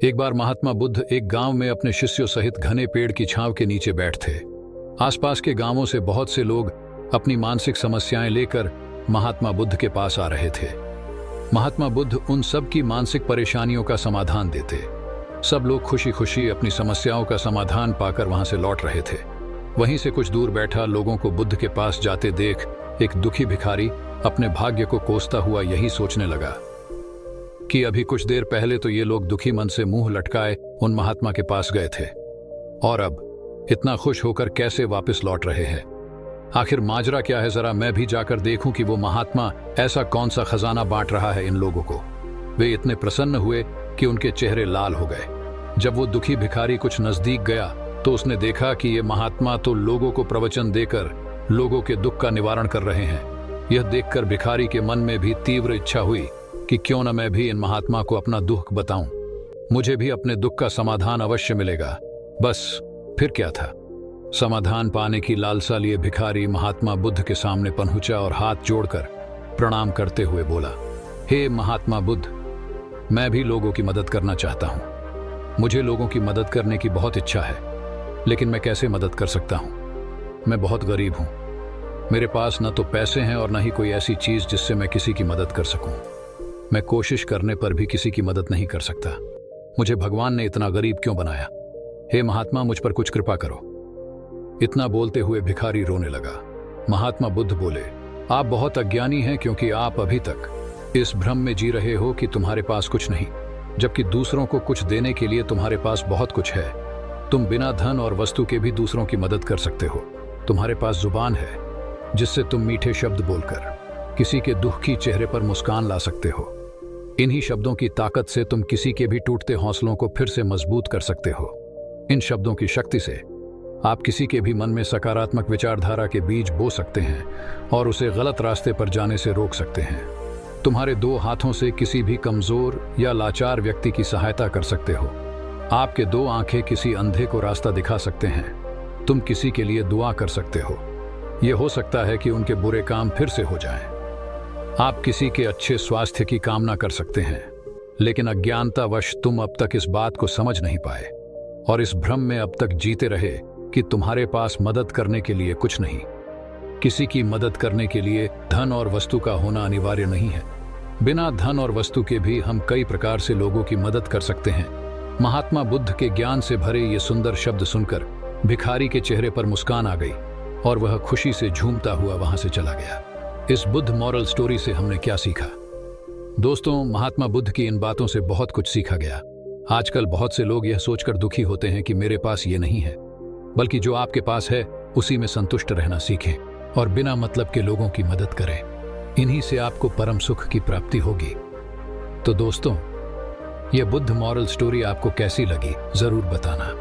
एक बार महात्मा बुद्ध एक गांव में अपने शिष्यों सहित घने पेड़ की छांव के नीचे बैठ थे। आसपास के गांवों से बहुत से लोग अपनी मानसिक समस्याएं लेकर महात्मा बुद्ध के पास आ रहे थे। महात्मा बुद्ध उन सब की मानसिक परेशानियों का समाधान देते। सब लोग खुशी खुशी अपनी समस्याओं का समाधान पाकर वहां से लौट रहे थे। वहीं से कुछ दूर बैठा लोगों को बुद्ध के पास जाते देख एक दुखी भिखारी अपने भाग्य को कोसता हुआ यही सोचने लगा कि अभी कुछ देर पहले तो ये लोग दुखी मन से मुंह लटकाए उन महात्मा के पास गए थे और अब इतना खुश होकर कैसे वापस लौट रहे हैं। आखिर माजरा क्या है, जरा मैं भी जाकर देखूं कि वो महात्मा ऐसा कौन सा खजाना बांट रहा है इन लोगों को। वे इतने प्रसन्न हुए कि उनके चेहरे लाल हो गए। जब वो दुखी भिखारी कुछ नजदीक गया तो उसने देखा कि ये महात्मा तो लोगों को प्रवचन देकर लोगों के दुख का निवारण कर रहे हैं। यह देखकर भिखारी के मन में भी तीव्र इच्छा हुई कि क्यों न मैं भी इन महात्मा को अपना दुख बताऊं, मुझे भी अपने दुख का समाधान अवश्य मिलेगा। बस फिर क्या था, समाधान पाने की लालसा लिए भिखारी महात्मा बुद्ध के सामने पहुंचा और हाथ जोड़कर प्रणाम करते हुए बोला, हे महात्मा बुद्ध, मैं भी लोगों की मदद करना चाहता हूं। मुझे लोगों की मदद करने की बहुत इच्छा है, लेकिन मैं कैसे मदद कर सकता हूं? मैं बहुत गरीब हूं। मेरे पास न तो पैसे हैं और न ही कोई ऐसी चीज जिससे मैं किसी की मदद कर सकूं। मैं कोशिश करने पर भी किसी की मदद नहीं कर सकता। मुझे भगवान ने इतना गरीब क्यों बनाया? हे महात्मा, मुझ पर कुछ कृपा करो। इतना बोलते हुए भिखारी रोने लगा। महात्मा बुद्ध बोले, आप बहुत अज्ञानी हैं, क्योंकि आप अभी तक इस भ्रम में जी रहे हो कि तुम्हारे पास कुछ नहीं, जबकि दूसरों को कुछ देने के लिए तुम्हारे पास बहुत कुछ है। तुम बिना धन और वस्तु के भी दूसरों की मदद कर सकते हो। तुम्हारे पास जुबान है जिससे तुम मीठे शब्द बोलकर किसी के दुख की चेहरे पर मुस्कान ला सकते हो। इन्हीं शब्दों की ताकत से तुम किसी के भी टूटते हौसलों को फिर से मजबूत कर सकते हो। इन शब्दों की शक्ति से आप किसी के भी मन में सकारात्मक विचारधारा के बीज बो सकते हैं और उसे गलत रास्ते पर जाने से रोक सकते हैं। तुम्हारे दो हाथों से किसी भी कमजोर या लाचार व्यक्ति की सहायता कर सकते हो। आपके दो आंखें किसी अंधे को रास्ता दिखा सकते हैं। तुम किसी के लिए दुआ कर सकते हो। यह हो सकता है कि उनके बुरे काम फिर से हो जाएं। आप किसी के अच्छे स्वास्थ्य की कामना कर सकते हैं, लेकिन अज्ञानतावश तुम अब तक इस बात को समझ नहीं पाए और इस भ्रम में अब तक जीते रहे कि तुम्हारे पास मदद करने के लिए कुछ नहीं। किसी की मदद करने के लिए धन और वस्तु का होना अनिवार्य नहीं है। बिना धन और वस्तु के भी हम कई प्रकार से लोगों की मदद कर सकते हैं। महात्मा बुद्ध के ज्ञान से भरे ये सुंदर शब्द सुनकर भिखारी के चेहरे पर मुस्कान आ गई और वह खुशी से झूमता हुआ वहां से चला गया। इस बुद्ध मॉरल स्टोरी से हमने क्या सीखा? दोस्तों, महात्मा बुद्ध की इन बातों से बहुत कुछ सीखा गया। आजकल बहुत से लोग यह सोचकर दुखी होते हैं कि मेरे पास ये नहीं है, बल्कि जो आपके पास है उसी में संतुष्ट रहना सीखें और बिना मतलब के लोगों की मदद करें। इन्हीं से आपको परम सुख की प्राप्ति होगी। तो दोस्तों, यह बुद्ध मॉरल स्टोरी आपको कैसी लगी जरूर बताना।